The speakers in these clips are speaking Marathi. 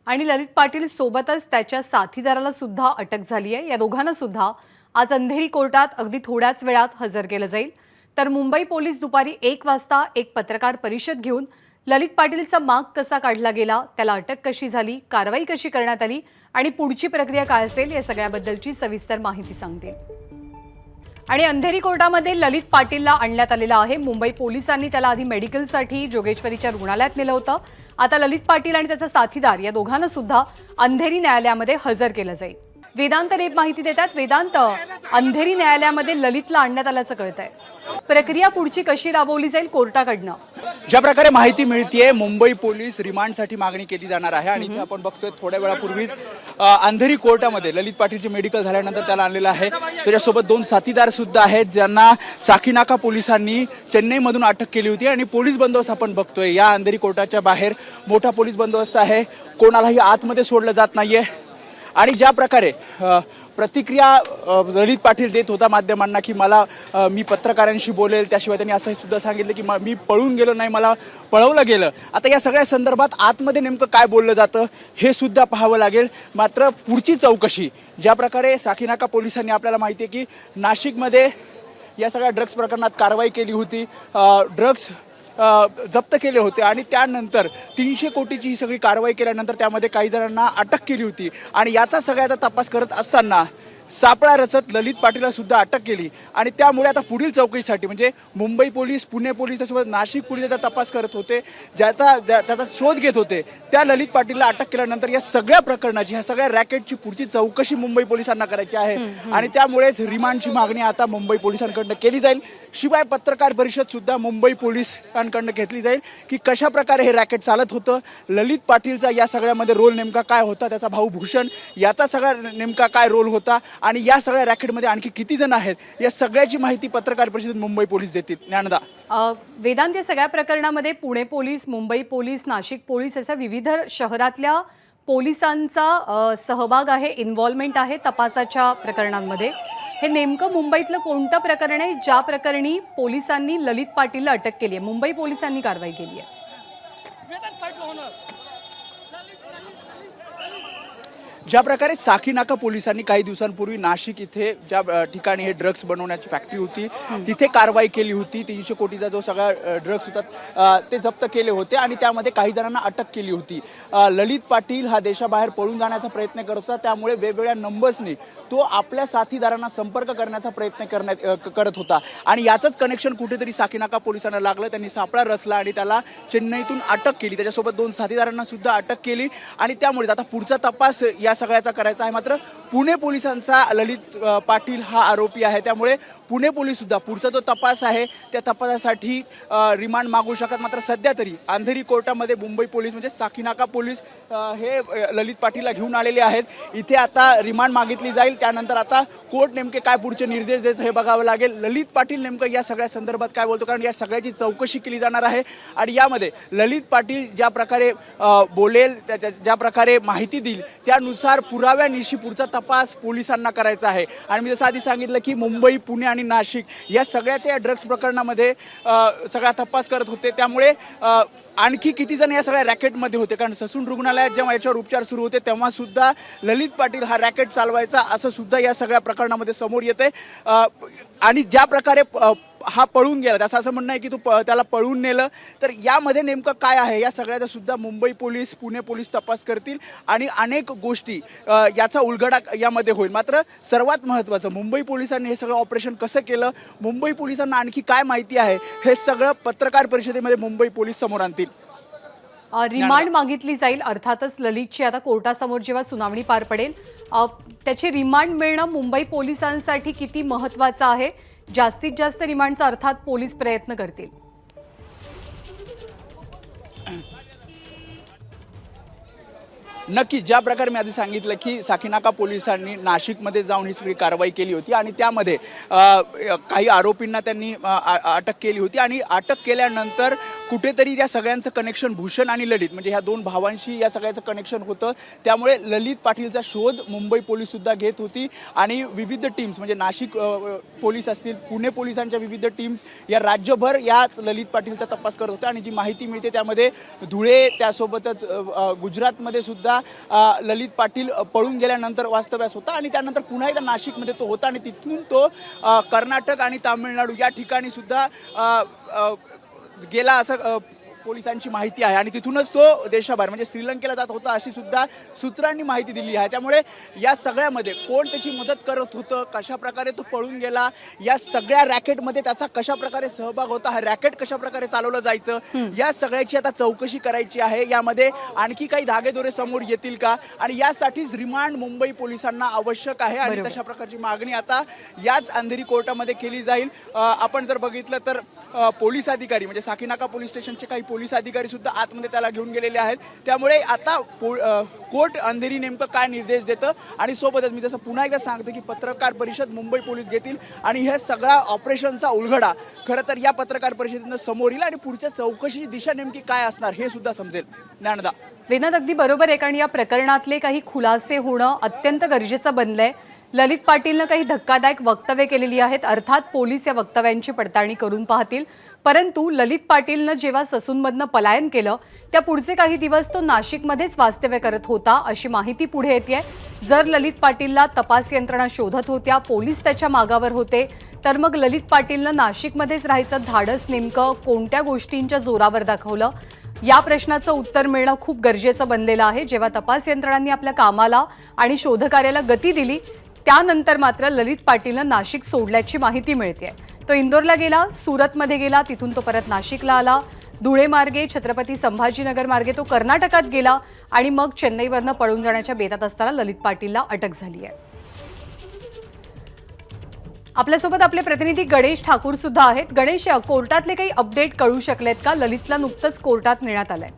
आणि ललित पाटील सोबतच त्याच्या साथीदाराला सुद्धा अटक झाली आहे। या दोघांना सुद्धा आज अंधेरी कोर्टात अगदी थोड्याच वेळात हजर केलं जाईल। तर मुंबई पोलीस दुपारी 1 वाजता एक पत्रकार परिषद घेऊन ललित पाटीलचा माग कसा काढला गेला, त्याला अटक कशी झाली, कारवाई कशी करण्यात आली आणि पुढची प्रक्रिया काय असेल या सगळ्याबद्दलची सविस्तर माहिती सांगतील। आणि अंधेरी कोर्टामध्ये ललित पाटीलला आणण्यात आलेला आहे। मुंबई पोलिसांनी त्याला आधी मेडिकलसाठी जोगेश्वरीच्या रुग्णालयात नेलं होतं। आता ललित पाटील आणि त्याचा साथीदार या दोघांना सुद्धा अंधेरी न्यायालयामध्ये हजर केलं जाईल। वेदांत देव माहिती देतात। वेदांत, अंधेरी न्यायालयामध्ये ललितला आणण्यात आल्याचं कळतंय, प्रक्रिया पुढची कशी राबवली जाईल कोर्टाकडनं? ज्या प्रकारे माहिती मिळतेय, मुंबई पोलीस रिमांडसाठी मागणी केली जाणार आहे आणि इथे आपण बघतोय थोड्या वेळापूर्वीच अंधेरी कोर्टामध्ये ललित पाटीलचे मेडिकल झाल्यानंतर त्याला आणलेलं आहे। त्याच्यासोबत 2 साथीदार सुद्धा आहेत ज्यांना साकीनाका पोलिसांनी चेन्नईमधून अटक केली होती आणि पोलीस बंदोबस्त आपण बघतोय। या अंधेरी कोर्टाच्या बाहेर मोठा पोलीस बंदोबस्त आहे, कोणालाही आतमध्ये सोडलं जात नाहीये। आणि ज्या प्रकारे प्रतिक्रिया ललित पाटील देत होता माध्यमांना की मी पत्रकारांशी बोलेल, त्याशिवाय त्यांनी असं सुद्धा सांगितलं की मी पळून गेलो नाही, मला पळवलं गेलं। आता या सगळ्या संदर्भात आतमध्ये नेमकं काय बोललं जातं हे सुद्धा पाहावं लागेल। मात्र पुढची चौकशी ज्या प्रकारे साकीनाका पोलिसांनी, आपल्याला माहिती आहे की नाशिकमध्ये या सगळ्या ड्रग्ज प्रकरणात कारवाई केली होती, ड्रग्ज जप्त केले होते आणि त्यानंतर 300 कोटीची ही सगळी कारवाई केल्यानंतर त्यामध्ये काही जणांना अटक केली होती आणि याचा सगळ्याचा तपास करत असताना सापळा रचत ललित पाटीलला सुद्धा अटक केली। आणि त्यामुळे आता पुढील चौकशीसाठी म्हणजे मुंबई पोलीस, पुणे पोलीस, त्यासोबत नाशिक पोलीस याचा तपास करत होते, त्याचा शोध घेत होते। त्या ललित पाटीलला अटक केल्यानंतर या सगळ्या प्रकरणाची, ह्या सगळ्या रॅकेटची पुढची चौकशी मुंबई पोलिसांना करायची आहे आणि त्यामुळेच रिमांडची मागणी आता मुंबई पोलिसांकडून केली जाईल। शिवाय पत्रकार परिषद सुद्धा मुंबई पोलिसांकडून घेतली जाईल की कशा प्रकारे हे रॅकेट चालत होतं, ललित पाटीलचा या सगळ्यामध्ये रोल नेमका काय होता, त्याचा भाऊ भूषण याचा सगळा नेमका काय रोल होता आणि या सगळ्या रॅकेटमध्ये आणखी किती जण आहेत, या सगळ्याची माहिती पत्रकार परिषदेत मुंबई पोलीस देतील। ज्ञानदा, वेदांत, या सगळ्या प्रकरणामध्ये Pune police, Mumbai police, Nashik police अशा विविध शहरातल्या पोलिसांचा सहभाग आहे, इन्व्हॉल्वमेंट आहे तपासाच्या प्रकरणांमध्ये। हे नेमकं मुंबईतलं कोणतं प्रकरण आहे ज्या प्रकरणी पोलिसांनी ललित पाटीलला अटक केली आहे, मुंबई पोलिसांनी कारवाई केली आहे? ज्या प्रकारे साकीनाका पोलिसांनी काही दिवसांपूर्वी नाशिक इथे ज्या ठिकाणी हे ड्रग्ज बनवण्याची फॅक्टरी होती तिथे कारवाई केली होती, 300 कोटीचा जो सगळा ड्रग्ज होता ते जप्त केले होते आणि त्यामध्ये काही जणांना अटक केली होती। ललित पाटील हा देशाबाहेर पळून जाण्याचा प्रयत्न करत होता, त्यामुळे वेगवेगळ्या नंबर्सने तो आपल्या साथीदारांना संपर्क करण्याचा प्रयत्न करत होता आणि याचंच कनेक्शन कुठेतरी साकीनाका पोलिसांना लागलं। त्यांनी सापळा रचला आणि त्याला चेन्नईतून अटक केली, त्याच्यासोबत 2 साथीदारांना सुद्धा अटक केली आणि त्यामुळे आता पुढचा तपास या सगळ्याचा करायचा आहे। मात्र पुणे पोलिसांचा ललित पाटील हा आरोपी आहे, त्यामुळे पुणे पोलीस सुद्धा पुढचा जो तपास आहे त्या तपासासाठी रिमांड मागू शकतात। मात्र सध्या तरी अंधेरी कोर्टामध्ये मुंबई पोलीस म्हणजे साकीनाका पोलीस हे ललित पाटीलला घेऊन आलेले आहेत। इथे आता रिमांड मागितली जाईल, त्यानंतर आता कोर्ट नेमके काय पुढचे निर्देश देत हे बघावं लागेल। ललित पाटील नेमकं या सगळ्या संदर्भात काय बोलतो, कारण या सगळ्याची चौकशी केली जाणार आहे आणि यामध्ये ललित पाटील ज्या प्रकारे बोलेल, ज्या प्रकारे माहिती देईल त्यानुसार पुराव्यानिशी पुढचा तपास पोलिसांना करायचा आहे। आणि मी जसं आधी सांगितलं की मुंबई, पुणे आणि नाशिक या सगळ्याच्या या ड्रग्ज प्रकरणामध्ये सगळा तपास करत होते, त्यामुळे आणखी किती जण या सगळ्या रॅकेटमध्ये होते, कारण ससून रुग्णालयात जेव्हा याच्यावर उपचार सुरू होते तेव्हा सुद्धा ललित पाटील हा रॅकेट चालवायचा असं सुद्धा या सगळ्या प्रकरणामध्ये समोर येते। आणि ज्या प्रकारे हा पळून गेला, त्याचं असं म्हणणं आहे की त्याला पळून नेलं, तर यामध्ये नेमकं काय आहे या सगळ्याचा सुद्धा मुंबई पोलीस, पुणे पोलीस तपास करतील आणि अनेक गोष्टी याचा उलगडा यामध्ये होईल। मात्र सर्वात महत्त्वाचं, मुंबई पोलिसांनी हे सगळं ऑपरेशन कसं केलं, मुंबई पोलिसांना आणखी काय माहिती आहे, हे सगळं पत्रकार परिषदेमध्ये मुंबई पोलीस समोर आणतील। रिमांड मागितली जाईल, अर्थातच ललितची आता कोर्टासमोर जेव्हा सुनावणी पार पडेल त्याची रिमांड मिळणं मुंबई पोलिसांसाठी किती महत्त्वाचं आहे, जास्तीत जास्त रिमांडचा अर्थात पोलीस प्रयत्न करतील। नक्की, ज्या प्रकारे मी आधी सांगितलं की साकीनाका पोलिसांनी नाशिकमध्ये जाऊन ही सगळी कारवाई केली होती आणि त्यामध्ये काही आरोपींना त्यांनी अटक केली होती आणि अटक केल्यानंतर कुठेतरी या सगळ्यांचं कनेक्शन भूषण आणि ललित म्हणजे ह्या दोन भावांशी या सगळ्याचं कनेक्शन होतं. त्यामुळे ललित पाटीलचा शोध मुंबई पोलीस सुद्धा घेत होती आणि विविध टीम्स म्हणजे नाशिक पोलीस असतील, पुणे पोलिसांच्या विविध टीम्स या राज्यभर याच ललित पाटीलचा तपास करत होत्या. आणि जी माहिती मिळते त्यामध्ये धुळे त्यासोबतच गुजरातमध्ये सुद्धा ललित पाटील पळून गेल्यानंतर वास्तव्यास होता आणि त्यानंतर पुन्हा एकदा नाशिकमध्ये तो होता आणि तिथून तो कर्नाटक आणि तामिळनाडू या ठिकाणी सुद्धा गेला असं पोलिसांची माहिती आहे. आणि तिथूनच तो देशाबाहेर म्हणजे श्रीलंकेला जात होता अशी सुद्धा सूत्रांनी माहिती दिली आहे. त्यामुळे या सगळ्यामध्ये कोण त्याची मदत करत होतं, कशा प्रकारे तो पळून गेला, या सगळ्या रॅकेटमध्ये त्याचा कशा प्रकारे सहभाग होता, हा रॅकेट कशा प्रकारे चालवलं जायचं, या सगळ्याची आता चौकशी करायची आहे. यामध्ये आणखी काही धागेदोरे समोर येतील का आणि यासाठीच रिमांड मुंबई पोलिसांना आवश्यक आहे आणि तशा प्रकारची मागणी आता याच अंधेरी कोर्टामध्ये केली जाईल. आपण जर बघितलं तर पोलीस अधिकारी म्हणजे साकीनाका पोलीस स्टेशनचे काही पोलीस अधिकारी सुद्धा आतमध्ये त्याला घेऊन गेलेले आहेत. त्यामुळे आता कोर्ट अंधेरी नेमकं काय निर्देश देतं आणि सोबतच मी जसं पुन्हा एकदा सांगतो की पत्रकार परिषद मुंबई पोलीस घेतील आणि हे सगळा ऑपरेशनचा उलगडा खरं तर या पत्रकार परिषदेनं समोर येईल आणि पुढच्या चौकशीची दिशा नेमकी काय असणार हे सुद्धा समजेल. ज्ञानदा विनोद अगदी बरोबर आहे, कारण या प्रकरणातले काही खुलासे होणं अत्यंत गरजेचं बनलंय. ललित पाटीलनं काही धक्कादायक वक्तव्य केलेली आहेत. अर्थात पोलीस या वक्तव्यांची पडताळणी करून पाहतील. परंतु ललित पाटीलनं जेव्हा ससूनमधनं पलायन केलं त्या पुढचे काही दिवस तो नाशिकमध्येच वास्तव्य करत होता अशी माहिती पुढे येते. जर ललित पाटीलला तपास यंत्रणा शोधत होत्या, पोलीस त्याच्या मागावर होते, तर मग ललित पाटीलनं नाशिकमध्येच राहायचं धाडस नेमकं कोणत्या गोष्टींच्या जोरावर दाखवलं, या प्रश्नाचं उत्तर मिळणं खूप गरजेचं बनलेलं आहे. जेव्हा तपास यंत्रणांनी आपल्या कामाला आणि शोधकार्याला गती दिली त्यानंतर मात्र ललित पाटीलनं नाशिक सोडल्याची माहिती मिळते. तो इंदोरला गेला, सुरतमध्ये गेला, तिथून तो परत नाशिकला आला, धुळे मार्गे छत्रपती संभाजीनगर मार्गे तो कर्नाटकात गेला आणि मग चेन्नईवरनं पळून जाण्याच्या बेतात असताना ललित पाटीलला अटक झाली आहे. आपल्यासोबत आपले प्रतिनिधी गणेश ठाकूर सुद्धा आहेत. गणेश, कोर्टातले काही अपडेट कळू शकलेत का? ललितला नुकतंच कोर्टात नेण्यात आलंय.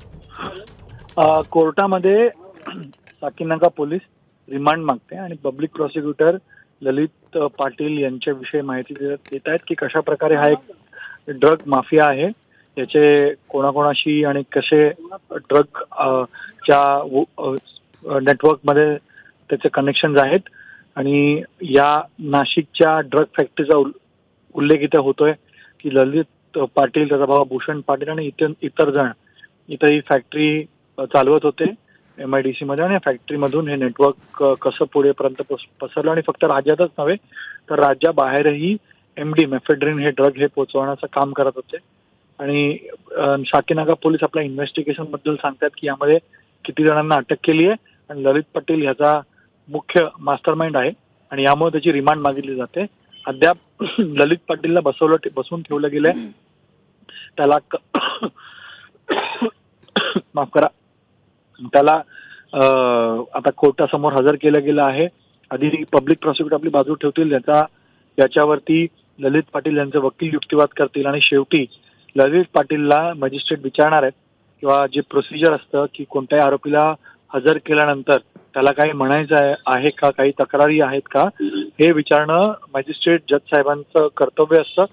कोर्टामध्ये साकीनाका पोलीस रिमांड मागते आणि पब्लिक प्रॉसिक्युटर ललित पाटील यांच्याविषयी माहिती देत आहेत की कशा प्रकारे हा एक ड्रग माफिया आहे, याचे कोणाकोणाशी आणि कसे ड्रग च्या नेटवर्कमध्ये त्याचे कनेक्शन आहेत. आणि या नाशिकच्या ड्रग फॅक्टरीचा उल्लेख इथे होतोय की ललित पाटील, त्याचा भाऊ भूषण पाटील आणि इतर जण इथे ही फॅक्टरी चालवत होते MIDC मध्ये आणि फॅक्टरीमधून हे नेटवर्क कसं पुढेपर्यंत पसरलं आणि फक्त राज्यातच नव्हे तर राज्याबाहेरही MD मेफेड्रिन हे ड्रग हे पोहोचवण्याचं काम करत होते. आणि साकीनाका पोलीस आपल्या इन्व्हेस्टिगेशन बद्दल सांगतात की यामध्ये किती जणांना अटक केली आहे आणि ललित पाटील ह्याचा मुख्य मास्टरमाइंड आहे आणि यामुळे त्याची रिमांड मागितली जाते. अद्याप ललित पाटीलला बसवून ठेवलं गेलंय. त्याला माफ करा, त्याला आता कोर्टासमोर हजर केलं गेलं आहे. आधी पब्लिक प्रॉसिक्युटर आपली बाजू ठेवतील, याच्यावरती ललित पाटील यांचे वकील युक्तिवाद करतील आणि शेवटी ललित पाटीलला मजिस्ट्रेट विचारणार आहेत किंवा जे प्रोसिजर असतं की कोणत्याही आरोपीला हजर केल्यानंतर त्याला काही म्हणायचं आहे का, काही तक्रारी आहेत का, हे विचारणं मजिस्ट्रेट जज साहेबांचं कर्तव्य असतं.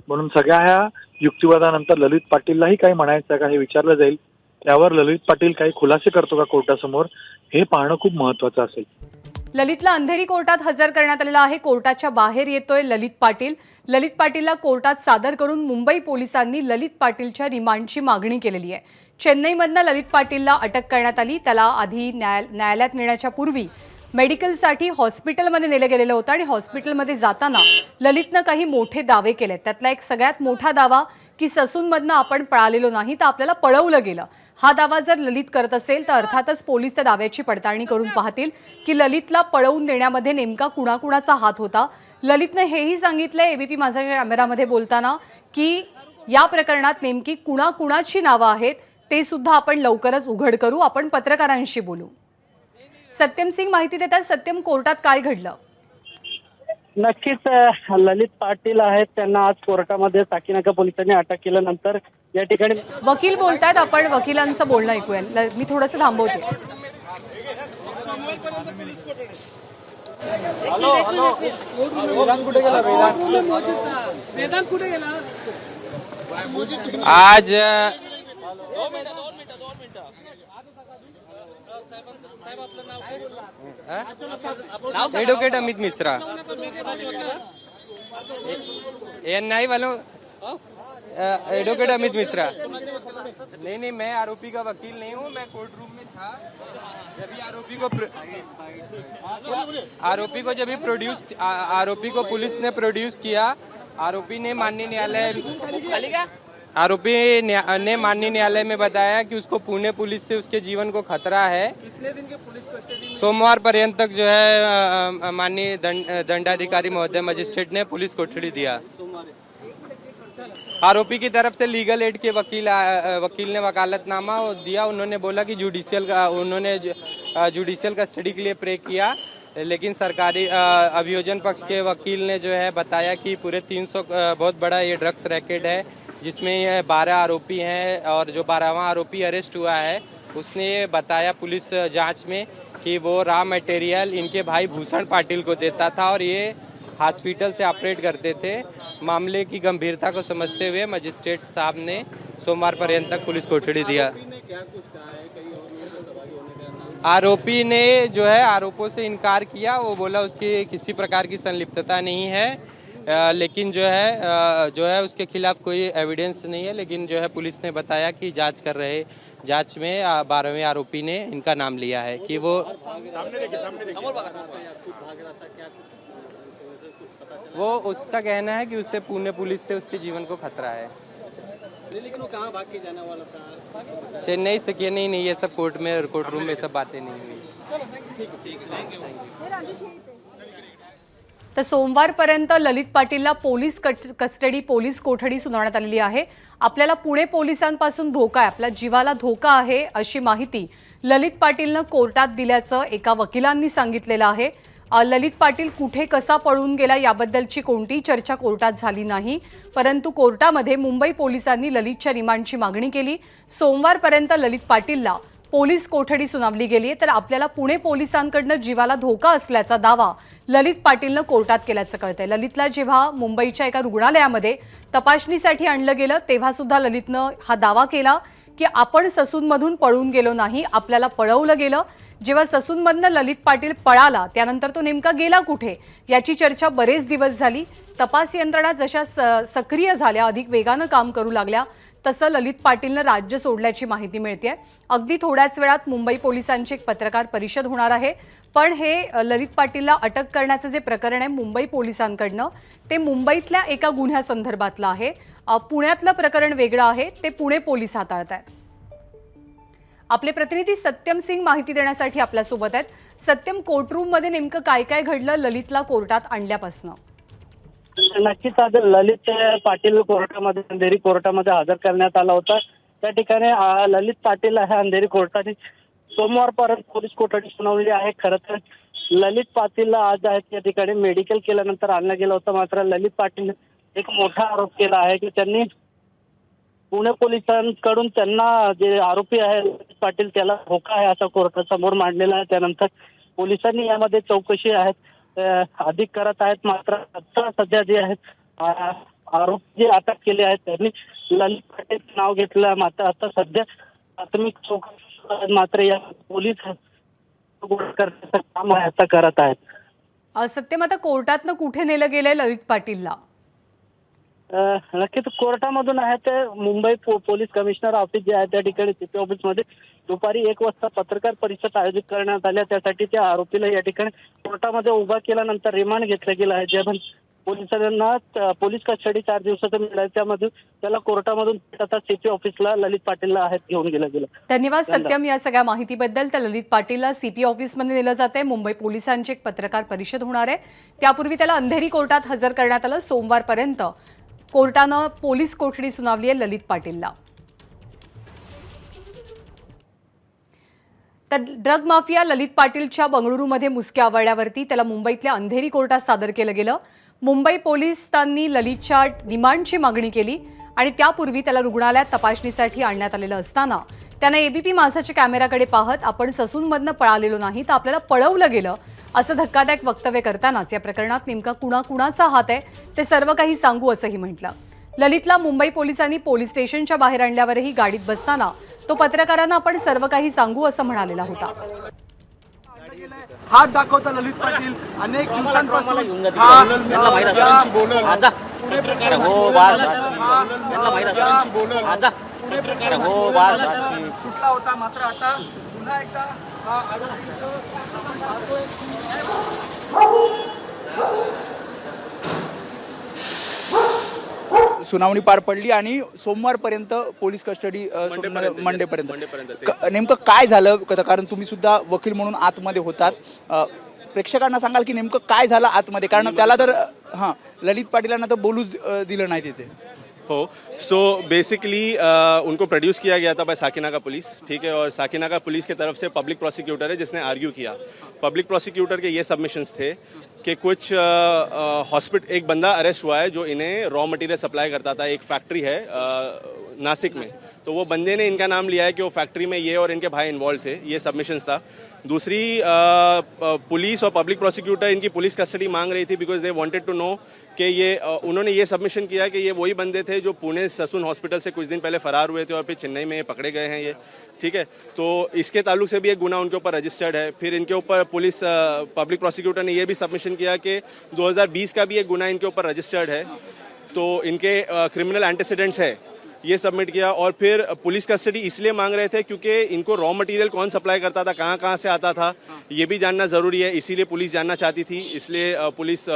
म्हणून सगळ्या ह्या युक्तिवादानंतर ललित पाटीललाही काही म्हणायचं का हे विचारलं जाईल. त्यावर ललित पाटील काही खुलासे करतो का कोर्टासमोर हे पाहणं खूप महत्वाचं असेल. ललितला अंधेरी कोर्टात हजर करण्यात आलेला आहे. कोर्टाच्या बाहेर येतोय ललित पाटील. ललित पाटीलला कोर्टात सादर करून मुंबई पोलिसांनी ललित पाटीलच्या रिमांडची मागणी केलेली आहे. चेन्नईमधनं ललित पाटीलला अटक करण्यात आली. त्याला आधी न्यायालयात नेण्याच्या पूर्वी मेडिकलसाठी हॉस्पिटलमध्ये नेलं गेलेलं होतं आणि हॉस्पिटलमध्ये जाताना ललितनं काही मोठे दावे केले. त्यातला एक सगळ्यात मोठा दावा की ससूनमधनं आपण पळालेलो नाही तर आपल्याला पळवलं गेलं. हा दावा जर ललित करत असेल तर अर्थातच पोलीस त्या दाव्याची पडताळणी करून पाहतील की ललितला पळवून देण्यामध्ये नेमका कुणाकुणाचा हात होता. ललितनं हेही सांगितलंय ABP माझा कॅमेरामध्ये बोलताना की या प्रकरणात नेमकी कुणाकुणाची नावं आहेत ते सुद्धा आपण लवकरच उघड करू. आपण पत्रकारांशी बोलू. सत्यम सिंग माहिती देतात. सत्यम, कोर्टात काय घडलं? नक्कीच ललित पाटील आहेत, त्यांना आज कोर्टामध्ये साकीनाका पोलिसांनी अटक केल्यानंतर या ठिकाणी वकील बोलतायत. आपण वकिलांचं बोलणं ऐकूया. मी थोडंसं थांबवते. आज एडवोकेट अमित मिश्रा नहीं वालों एडवोकेट अमित मिश्रा नहीं मैं आरोपी का वकील नहीं हूँ। मैं कोर्ट रूम में था जब आरोपी को पुलिस ने प्रोड्यूस किया। आरोपी ने माननीय न्यायालय में बताया कि उसको पुणे पुलिस से उसके जीवन को खतरा है। कितने दिन के पुलिस कस्टडी? सोमवार पर्यंत तक जो है माननीय दंडाधिकारी महोदय मजिस्ट्रेट ने पुलिस कोठड़ी दिया। आरोपी की तरफ से लीगल एड के वकील ने वकालतनामा दिया। उन्होंने बोला कि जुडिशियल कस्टडी के लिए प्रे किया, लेकिन सरकारी अभियोजन पक्ष के वकील ने जो है बताया कि पूरे 300 बहुत बड़ा ये ड्रग्स रैकेट है जिसमें 12 आरोपी हैं और जो 12वां आरोपी अरेस्ट हुआ है उसने ये बताया पुलिस जांच में कि वो रॉ मटेरियल इनके भाई भूषण पाटिल को देता था और ये हॉस्पिटल से ऑपरेट करते थे। मामले की गंभीरता को समझते हुए मजिस्ट्रेट साहब ने सोमवार पर्यंत तक पुलिस कोठड़ी दिया। आरोपी ने जो है आरोपों से इनकार किया। वो बोला उसकी किसी प्रकार की संलिप्तता नहीं है, लेकिन जो है उसके खिलाफ कोई एविडेंस नहीं है। लेकिन जो है पुलिस ने बताया कि जांच में 12वें आरोपी ने इनका नाम लिया है कि वो उसका कहना है कि उससे पुणे पुलिस से उसके जीवन को खतरा है। लेकिन वो कहाँ भाग के जाने वाला था? चेन्नई से किया नहीं ये सब कोर्ट रूम में सब बातें नहीं हुई। तर सोमवारपर्यंत ललित पाटीलला पोलीस कस्टडी पोलीस कोठडी सुनावण्यात आलेली आहे। आपल्याला पुणे पोलिसांपासून धोका आहे, आपल्या जीवाला धोका आहे अशी माहिती ललित पाटीलनं कोर्टात दिल्याचं एका वकिलांनी सांगितलेलं आहे। ललित पाटील कुठे कसा पळून गेला याबद्दलची कोणतीही चर्चा कोर्टात झाली नाही, परंतु कोर्टामध्ये मुंबई पोलिसांनी ललितच्या रिमांडची मागणी केली। सोमवारपर्यंत ललित पाटीलला पोलीस कोठडी सुनावली गेली आहे। तर आपल्याला पुणे पोलिसांकडून जीवाला धोका असल्याचा दावा ललित पाटीलनं कोर्टात केल्याचं कळतंय। ललितला जेव्हा मुंबईच्या एका रुग्णालयामध्ये तपासणीसाठी आणलं गेलं तेव्हा सुद्धा ललितनं हा दावा केला की आपण ससूनमधून पळून गेलो नाही, आपल्याला पळवलं गेलं। जेव्हा ससूनमधनं ललित पाटील पळाला त्यानंतर तो नेमका गेला कुठे याची चर्चा बरेच दिवस झाली। तपास यंत्रणा जशा सक्रिय झाल्या, अधिक वेगानं काम करू लागल्या, तसं ललित पाटीलनं राज्य सोडल्याची माहिती मिळते। अगदी थोड्याच वेळात मुंबई पोलिसांची एक पत्रकार परिषद होणार आहे। पण हे ललित पाटीलला अटक करण्याचं जे प्रकरण आहे मुंबई पोलिसांकडनं ते मुंबईतल्या एका गुन्ह्यासंदर्भातलं आहे। पुण्यातलं प्रकरण वेगळं आहे, ते पुणे पोलीस हाताळतात। आपले प्रतिनिधी सत्यम सिंग माहिती देण्यासाठी आपल्या सोबत आहेत। सत्यम, कोर्टरूम मध्ये नेमकं काय काय घडलं ललितला कोर्टात आणल्यापासून? नक्कीच आज ललित पाटील कोर्टामध्ये अंधेरी कोर्टामध्ये हजर करण्यात आला होता। त्या ठिकाणी ललित पाटील आहे अंधेरी कोर्टाने सोमवारपर्यंत पोलीस कोठडी सुनावली आहे। खरं तर ललित पाटीलला आज आहे त्या ठिकाणी मेडिकल केल्यानंतर आणलं गेलं होतं, मात्र ललित पाटील एक मोठा आरोप केला आहे की त्यांनी पुणे पोलिसांकडून त्यांना जे आरोपी आहे ललित पाटील त्याला धोका आहे असं कोर्टासमोर मांडलेला आहे। त्यानंतर पोलिसांनी यामध्ये चौकशी आहेत अधिक करत आहेत, मात्र आता सध्या जे आहेत आरोपी जे अटक केले आहेत त्यांनी ललित पाटील नाव घेतलं। मात्र आता सध्या प्राथमिक चौकशी मात्र या पोलीस करण्याचं काम आहे आता करत आहेत। सत्यम, आता कोर्टातनं कुठे नेलं गेलंय ललित पाटीलला? नक्कीच कोर्टामधून आहे ते मुंबई पोलीस कमिशनर ऑफिस जे आहे त्या ठिकाणी सीपी ऑफिसमध्ये दुपारी 1 वाजता पत्रकार परिषद आयोजित करण्यात आल्या। त्यासाठी त्या आरोपीला या ठिकाणी कोर्टामध्ये उभा केल्यानंतर रिमांड घेतलं गेलं आहे। जे पण पोलिसांना पोलीस कस्टडी 4 दिवसाचं मिळालं त्यामध्ये त्याला कोर्टामधून आता सीपी ऑफिसला ललित पाटीलला आहेत घेऊन गेलं। धन्यवाद सत्यम या सगळ्या माहितीबद्दल। तर ललित पाटीलला सीपी ऑफिसमध्ये नेलं जाते। मुंबई पोलिसांची एक पत्रकार परिषद होणार आहे, त्यापूर्वी त्याला अंधेरी कोर्टात हजर करण्यात आलं। सोमवारपर्यंत कोर्टानं पोलीस कोठडी सुनावली आहे ललित पाटीलला। तर ड्रग माफिया ललित पाटीलच्या बंगळुरूमध्ये मुसक्या आवळल्यावरती त्याला मुंबईतल्या अंधेरी कोर्टात सादर केलं गेलं। मुंबई पोलिसांनी ललितच्या रिमांडची मागणी केली आणि त्यापूर्वी त्याला रुग्णालयात तपासणीसाठी आणण्यात आलेलं असताना त्यानं एबीपी माझाच्या कॅमेराकडे पाहत आपण ससूनमधनं पळालेलो नाही तर आपल्याला पळवलं गेलं असं धक्कादायक वक्तव्य करतानाच या प्रकरणात नेमका कुणाचा हात आहे ते सर्व काही सांगू असंही म्हटलं। ललितला मुंबई पोलिसांनी पोलीस स्टेशनच्या बाहेर आणल्यावरही गाडीत बसताना तो पत्रकारांना आपण सर्व काही सांगू असं म्हणालेला होता. हात दाखवता ललित पाटील अनेक दिवसांपासून सुटला होता, मात्र आता पुन्हा एकदा हा सुनावणी पार पडली आणि सोमवारपर्यंत पोलीस कस्टडी मंडेपर्यंत नेमकं काय झालं, कारण तुम्ही सुद्धा वकील म्हणून आतमध्ये होतात, प्रेक्षकांना सांगाल की नेमकं काय झालं आतमध्ये, कारण त्याला तर ललित पाटीलांना तर बोलूच दिलं नाही तिथे. हो, सो बेसिकली उनको प्रोड्यूस किया गया था बाय साकिनाका पुलिस, ठीक है, और साकिनाका पुलिस की तरफ से पब्लिक प्रोसिक्यूटर है जिसने आर्ग्यू किया. पब्लिक प्रोसिक्यूटर के ये सबमिशंस थे कि कुछ हॉस्पिटल एक बंदा अरेस्ट हुआ है जो इन्हें रॉ मटेरियल सप्लाई करता था, एक फैक्ट्री है नासिक में, तो वो बंदे ने इनका नाम लिया है कि वो फैक्ट्री में ये और इनके भाई इन्वॉल्व थे, ये सबमिशंस था. दूसरी पुलिस और पब्लिक प्रोसिक्यूटर इनकी पुलिस कस्टडी मांग रही थी because they wanted to know कि ये उन्होंने ये सबमिशन किया कि ये वही बंदे थे जो पुणे ससून हॉस्पिटल से कुछ दिन पहले फरार हुए थे और फिर चेन्नई में पकड़े गए हैं ये, ठीक है. तो इसके ताल्लुक से भी एक गुना उनके ऊपर रजिस्टर्ड है. फिर इनके ऊपर पुलिस पब्लिक प्रोसिक्यूटर ने ये भी सबमिशन किया कि 2020 का भी एक गुना इनके ऊपर रजिस्टर्ड है, तो इनके क्रिमिनल एंटीसीडेंट्स है, ये सबमिट किया. और फिर पुलिस कस्टडी इसलिए मांग रहे थे क्योंकि इनको रॉ मटेरियल कौन सप्लाई करता था, कहाँ कहाँ से आता था, ये भी जानना ज़रूरी है, इसीलिए पुलिस जानना चाहती थी. इसलिए पुलिस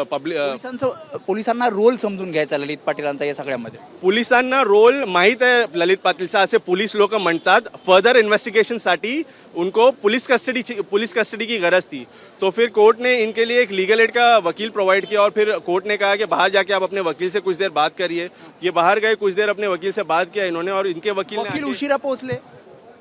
पोलिसांना रोल समजून घ्यायचा ललित पाटीलांचा या सगळ्यामध्ये. पोलिसांना रोल माहीत आहे ललित पाटीलचा असे पोलीस लोक म्हणतात. फर्दर इन्व्हेस्टिगेशनसाठी उनको पुलिस कस्टडी की गरज थी, तो फिर कोर्ट ने इनके लिए एक लीगल एड का वकील प्रोवाइड किया और फिर कोर्ट ने कहा कि बाहर जाके आप अपने वकील से कुछ देर बात करिए. ये बाहर गए, कुछ देर अपने वकील से बात किया इन्होंने और इनके वकील उशिरा पोहोचले.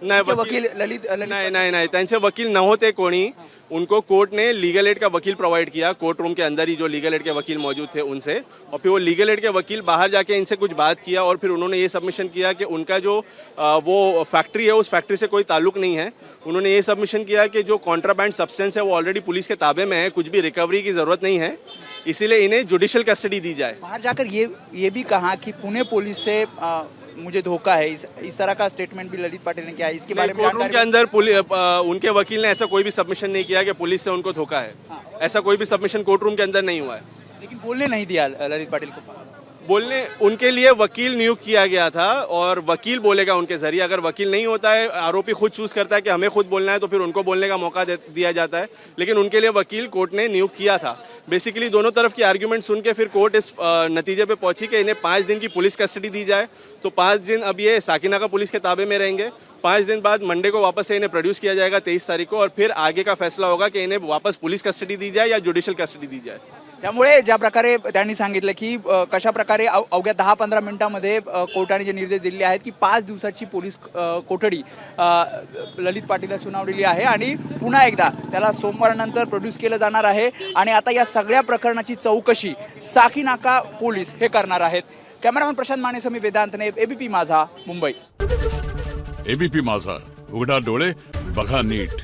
नाही वकील ललित नाही त्यांचे वकील नव्हते कोणी. उनको कोर्ट ने लीगल एड का वकील प्रोवाइड किया, कोर्ट रूम के अंदर ही जो लीगल एड के वकील मौजूद थे उनसे, और फिर वो लीगल एड के वकील बाहर जाके इनसे कुछ बात किया और फिर उन्होंने ये सबमिशन किया कि उनका जो वो फैक्ट्री है उस फैक्ट्री से कोई ताल्लुक नहीं है. उन्होंने ये सबमिशन किया कि जो कॉन्ट्राबैंड सब्सटेंस है वो ऑलरेडी पुलिस के ताबे में है, कुछ भी रिकवरी की ज़रूरत नहीं है, इसीलिए इन्हें जुडिशियल कस्टडी दी जाए. बाहर जाकर ये भी कहा कि पुणे पुलिस से मुझे धोखा है, इस तरह का स्टेटमेंट भी ललित पाटिल ने किया है. इसके बारे में कोर्ट रूम के अंदर उनके वकील ने ऐसा कोई भी सबमिशन नहीं किया कि पुलिस से उनको धोखा है. ऐसा कोई भी सबमिशन कोर्ट रूम के अंदर नहीं हुआ है. लेकिन बोलने नहीं दिया ललित पाटिल को. बोलने उनके लिए वकील नियुक्त किया गया था और वकील बोलेगा उनके जरिए. अगर वकील नहीं होता है, आरोपी खुद चूज करता है कि हमें खुद बोलना है, तो फिर उनको बोलने का मौका दिया जाता है. लेकिन उनके लिए वकील कोर्ट ने नियुक्त किया था. बेसिकली दोनों तरफ की आर्ग्यूमेंट सुन के फिर कोर्ट इस नतीजे पे पहुंची कि इन्हें 5 दिन की पुलिस कस्टडी दी जाए. तो 5 दिन अब ये साकिनाका पुलिस के ताबे में रहेंगे. 5 दिन बाद मंडे को वापस से इन्हें प्रोड्यूस किया जाएगा 23 तारीख को, और फिर आगे का फैसला होगा कि इन्हें वापस पुलिस कस्टडी दी जाए या जुडिशियल कस्टडी दी जाए. त्यामुळे ज्या प्रकारे त्यांनी सांगितलं की कशा प्रकारे अवघ्या 10-15 मिनिटांमध्ये कोर्टाने जे निर्देश दिलेले आहेत की 5 दिवसाची पोलीस कोठडी ललित पाटीलला सुनावलेली आहे आणि पुन्हा एकदा त्याला सोमवारनंतर प्रोड्यूस केलं जाणार आहे. आणि आता या सगळ्या प्रकरणाची चौकशी साकिनाका पोलीस हे करणार आहेत. कॅमेरामॅन प्रशांत मानेसह मी वेदांतने, एबीपी माझा, मुंबई. एबीपी माझा, उघडा डोळे बघा नीट.